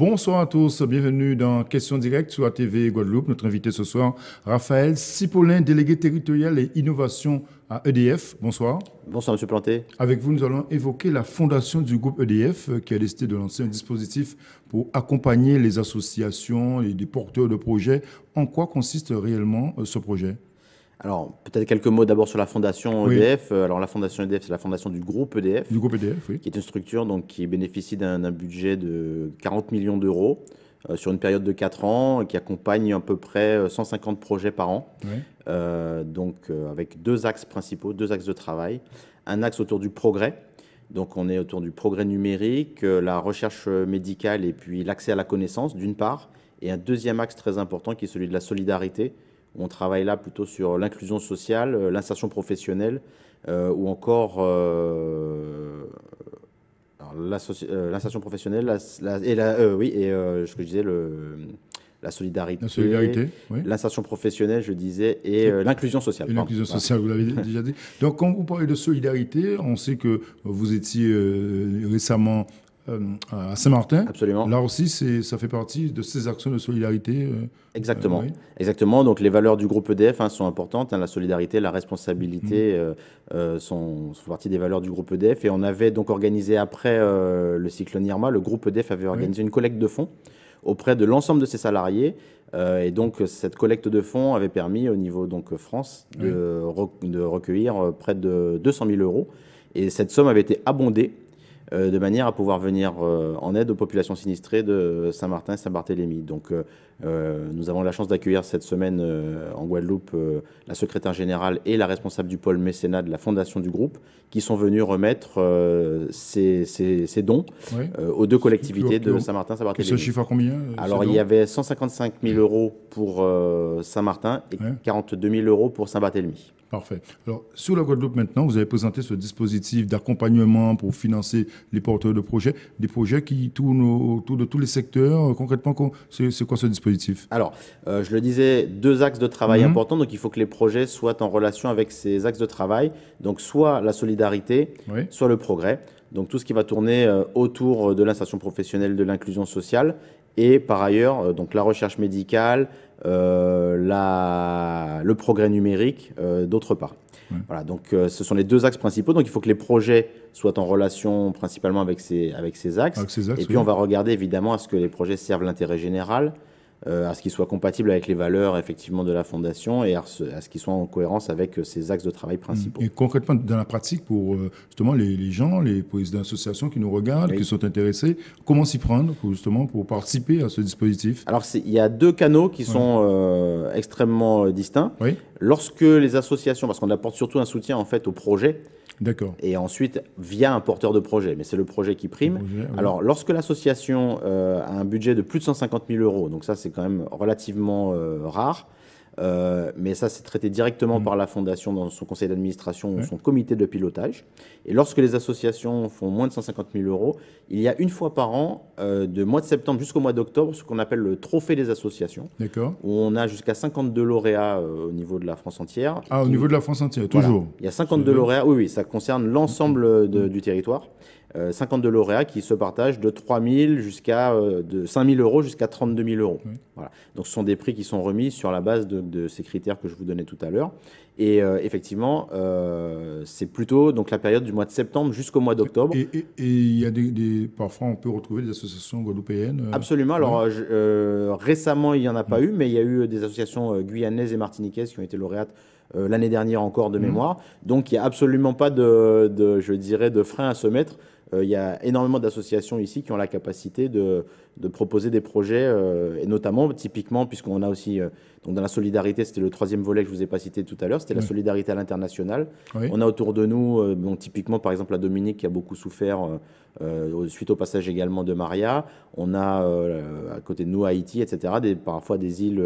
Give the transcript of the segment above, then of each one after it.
Bonsoir à tous, bienvenue dans Questions directes sur ATV Guadeloupe. Notre invité ce soir, Raphaël Cipollin, délégué territorial et innovation à EDF. Bonsoir. Bonsoir, Monsieur Planté. Avec vous, nous allons évoquer la fondation du groupe EDF qui a décidé de lancer un dispositif pour accompagner les associations et les porteurs de projets. En quoi consiste réellement ce projet? Alors, peut-être quelques mots d'abord sur la fondation Oui. EDF. Alors, la fondation EDF, c'est la fondation du groupe EDF, Du groupe EDF, oui. qui est une structure donc, qui bénéficie d'un budget de 40 millions d'euros sur une période de 4 ans, qui accompagne à peu près 150 projets par an, Oui. avec deux axes principaux, deux axes de travail. Un axe autour du progrès. Donc, on est autour du progrès numérique, la recherche médicale et puis l'accès à la connaissance, d'une part. Et un deuxième axe très important qui est celui de la solidarité. On travaille là plutôt sur l'inclusion sociale, l'insertion professionnelle ou encore l'insertion professionnelle ce que je disais, la solidarité. La solidarité, oui. L'insertion professionnelle, je disais, et l'inclusion sociale. Et l'inclusion sociale, vous l'avez déjà dit. Donc, quand vous parlez de solidarité, on sait que vous étiez récemment à Saint-Martin. Absolument. Là aussi, ça fait partie de ces actions de solidarité. Exactement. Oui. Exactement. Donc, les valeurs du groupe EDF sont importantes. La solidarité, la responsabilité font partie des valeurs du groupe EDF. Et on avait donc organisé, après le cyclone Irma, le groupe EDF avait organisé une collecte de fonds auprès de l'ensemble de ses salariés. Et donc, cette collecte de fonds avait permis, au niveau donc, France, de recueillir près de 200 000 euros. Et cette somme avait été abondée de manière à pouvoir venir en aide aux populations sinistrées de Saint-Martin et Saint-Barthélemy. Donc, nous avons la chance d'accueillir cette semaine en Guadeloupe la secrétaire générale et la responsable du pôle mécénat de la fondation du groupe qui sont venus remettre ces dons aux deux collectivités de Saint-Martin et Saint-Barthélemy. Ce chiffre à combien? Alors, il y avait 155 000 euros pour Saint-Martin et 42 000 euros pour Saint-Barthélemy. Parfait. Alors, sur la Guadeloupe maintenant, vous avez présenté ce dispositif d'accompagnement pour financer les porteurs de projets, des projets qui tournent autour de tous les secteurs. Concrètement, c'est quoi ce dispositif? Alors, je le disais, deux axes de travail importants. Donc, il faut que les projets soient en relation avec ces axes de travail. Donc, soit la solidarité, soit le progrès. Donc, tout ce qui va tourner autour de l'insertion professionnelle, de l'inclusion sociale. Et par ailleurs, donc la recherche médicale, le progrès numérique, d'autre part. Voilà, donc ce sont les deux axes principaux. Donc il faut que les projets soient en relation principalement avec ces axes. Et puis on va regarder évidemment à ce que les projets servent l'intérêt général, à ce qu'ils soient compatibles avec les valeurs effectivement de la fondation et à ce qu'ils soient en cohérence avec ces axes de travail principaux. Et concrètement, dans la pratique, pour justement les gens, les présidents d'associations qui nous regardent, qui sont intéressés, comment s'y prendre pour participer à ce dispositif? Alors il y a deux canaux qui sont extrêmement distincts. Lorsque les associations, parce qu'on apporte surtout un soutien en fait au projet, d'accord. Et ensuite, via un porteur de projet, mais c'est le projet qui prime. Alors, lorsque l'association a un budget de plus de 150 000 euros, donc ça, c'est quand même relativement rare, mais ça, c'est traité directement par la fondation dans son conseil d'administration ou son comité de pilotage. Et lorsque les associations font moins de 150 000 euros, il y a une fois par an, de mois de septembre jusqu'au mois d'octobre, ce qu'on appelle le trophée des associations, où on a jusqu'à 52 lauréats au niveau de la France entière. Ah, au niveau de la France entière, toujours. Il y a 52 lauréats, oui, ça concerne l'ensemble du territoire. 52 lauréats qui se partagent de 3 000 de 5 000 euros jusqu'à 32 000 euros. Voilà. Donc, ce sont des prix qui sont remis sur la base de ces critères que je vous donnais tout à l'heure. Et effectivement, c'est plutôt donc, la période du mois de septembre jusqu'au mois d'octobre. Et il y a parfois, on peut retrouver des associations guadeloupéennes. Absolument. Alors, récemment, il n'y en a pas eu, mais il y a eu des associations guyanaises et martiniquaises qui ont été lauréates l'année dernière encore de mémoire. Donc, il n'y a absolument pas je dirais, de frein à se mettre. Il y a énormément d'associations ici qui ont la capacité de proposer des projets, et notamment, typiquement, puisqu'on a aussi, donc dans la solidarité, c'était le troisième volet que je ne vous ai pas cité tout à l'heure, c'était la solidarité à l'international. On a autour de nous, donc, typiquement, par exemple, la Dominique qui a beaucoup souffert suite au passage également de Maria. On a à côté de nous Haïti, etc., parfois des îles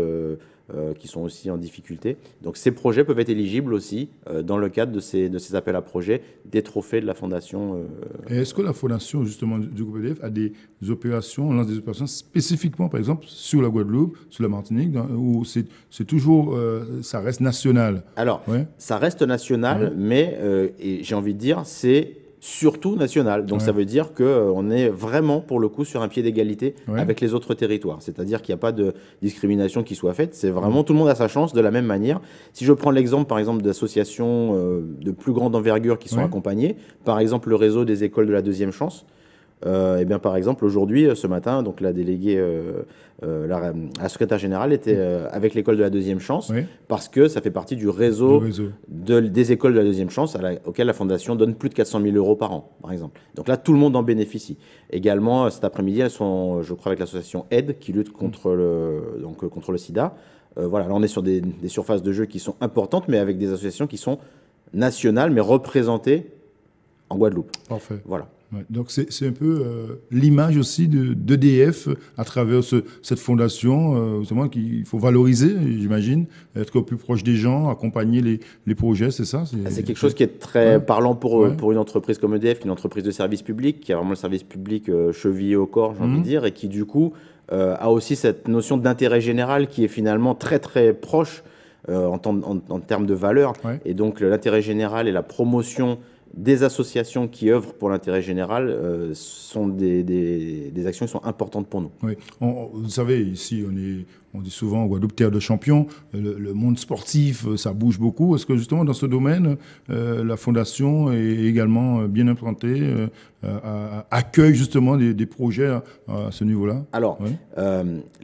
qui sont aussi en difficulté. Donc ces projets peuvent être éligibles aussi dans le cadre de ces appels à projets, des trophées de la Fondation. Et est-ce que la Fondation justement du groupe EDF a des opérations, lance des opérations spécifiquement, par exemple, sur la Guadeloupe, sur la Martinique, où c'est toujours, ça reste national? Alors, ça reste national, mais et j'ai envie de dire, c'est surtout nationale. Donc ça veut dire qu'on est vraiment, pour le coup, sur un pied d'égalité avec les autres territoires. C'est-à-dire qu'il n'y a pas de discrimination qui soit faite. C'est vraiment tout le monde a sa chance de la même manière. Si je prends l'exemple, par exemple, d'associations de plus grande envergure qui sont accompagnées, par exemple le réseau des écoles de la deuxième chance, eh bien, par exemple, aujourd'hui, ce matin, donc la déléguée, la secrétaire générale était avec l'école de la deuxième chance parce que ça fait partie du réseau, des écoles de la deuxième chance auquel la Fondation donne plus de 400 000 euros par an, par exemple. Donc là, tout le monde en bénéficie. Également, cet après-midi, elles sont, je crois, avec l'association AIDE qui lutte contre le sida. Voilà, là, on est sur des surfaces de jeu qui sont importantes, mais avec des associations qui sont nationales, mais représentées en Guadeloupe. Parfait. Voilà. Ouais, donc c'est un peu l'image aussi d'EDF à travers cette fondation, justement, qu'il faut valoriser, j'imagine, être au plus proche des gens, accompagner les projets, c'est ça? C'est quelque chose qui est très parlant pour une entreprise comme EDF, qui est une entreprise de service public, qui a vraiment le service public chevillé au corps, j'ai envie de dire, et qui du coup a aussi cette notion d'intérêt général qui est finalement très très proche en termes de valeur. Et donc l'intérêt général et la promotion des associations qui œuvrent pour l'intérêt général sont des actions qui sont importantes pour nous. Oui. Vous savez, ici, on dit souvent en Guadeloupe, terre de champions. Le monde sportif, ça bouge beaucoup. Est-ce que justement, dans ce domaine, la Fondation est également bien implantée, accueille justement des projets à ce niveau-là? Alors,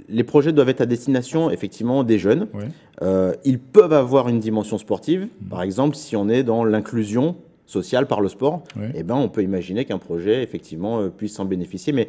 les projets doivent être à destination, effectivement, des jeunes. Ils peuvent avoir une dimension sportive. Par exemple, si on est dans l'inclusion sociale par le sport, eh ben, on peut imaginer qu'un projet, effectivement, puisse s'en bénéficier. Mais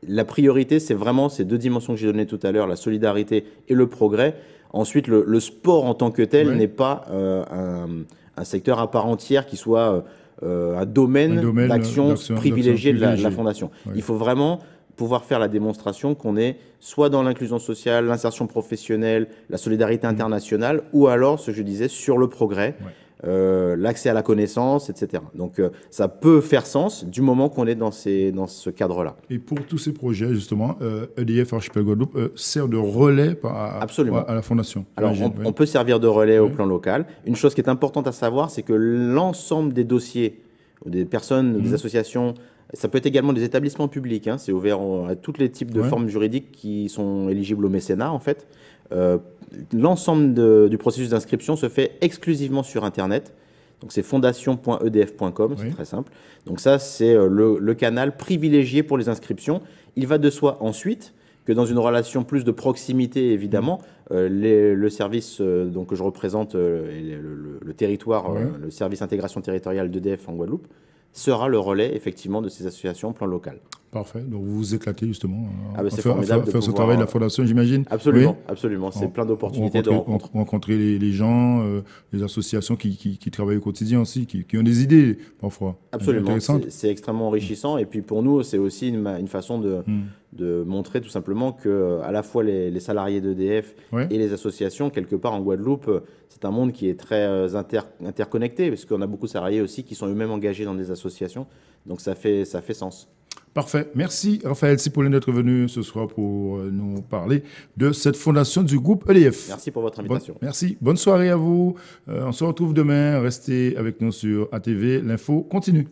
la priorité, c'est vraiment ces deux dimensions que j'ai données tout à l'heure, la solidarité et le progrès. Ensuite, le sport en tant que tel n'est pas un secteur à part entière qui soit un domaine d'action privilégié de la Fondation. Il faut vraiment pouvoir faire la démonstration qu'on est soit dans l'inclusion sociale, l'insertion professionnelle, la solidarité internationale, ou alors, ce que je disais, sur le progrès. L'accès à la connaissance, etc. Donc ça peut faire sens du moment qu'on est dans ce cadre-là. Et pour tous ces projets, justement, EDF Archipel Guadeloupe sert de relais à la Fondation. Alors on peut servir de relais au plan local. Une chose qui est importante à savoir, c'est que l'ensemble des dossiers, des personnes, des associations, ça peut être également des établissements publics, c'est ouvert à tous les types de formes juridiques qui sont éligibles au mécénat, en fait. L'ensemble du processus d'inscription se fait exclusivement sur Internet. Donc c'est fondation.edf.com, c'est très simple. Donc ça, c'est le canal privilégié pour les inscriptions. Il va de soi ensuite que dans une relation plus de proximité, évidemment, le service que je représente, le territoire, le service intégration territoriale d'EDF en Guadeloupe, sera le relais, effectivement, de ces associations au plan local. Parfait. Donc vous vous éclatez justement c'est formidable à faire ce travail de la Fondation, j'imagine. Absolument, absolument. C'est plein d'opportunités de rencontres. Rencontrer les gens, les associations qui travaillent au quotidien aussi, qui ont des idées parfois. Absolument. C'est extrêmement enrichissant. Et puis pour nous, c'est aussi une façon de montrer tout simplement que à la fois les salariés d'EDF et les associations, quelque part en Guadeloupe, c'est un monde qui est très interconnecté, parce qu'on a beaucoup de salariés aussi qui sont eux-mêmes engagés dans des associations. Donc ça fait sens. Parfait. Merci Raphaël Cipollin d'être venu ce soir pour nous parler de cette fondation du groupe EDF. Merci pour votre invitation. Merci. Bonne soirée à vous. On se retrouve demain. Restez avec nous sur ATV. L'info continue.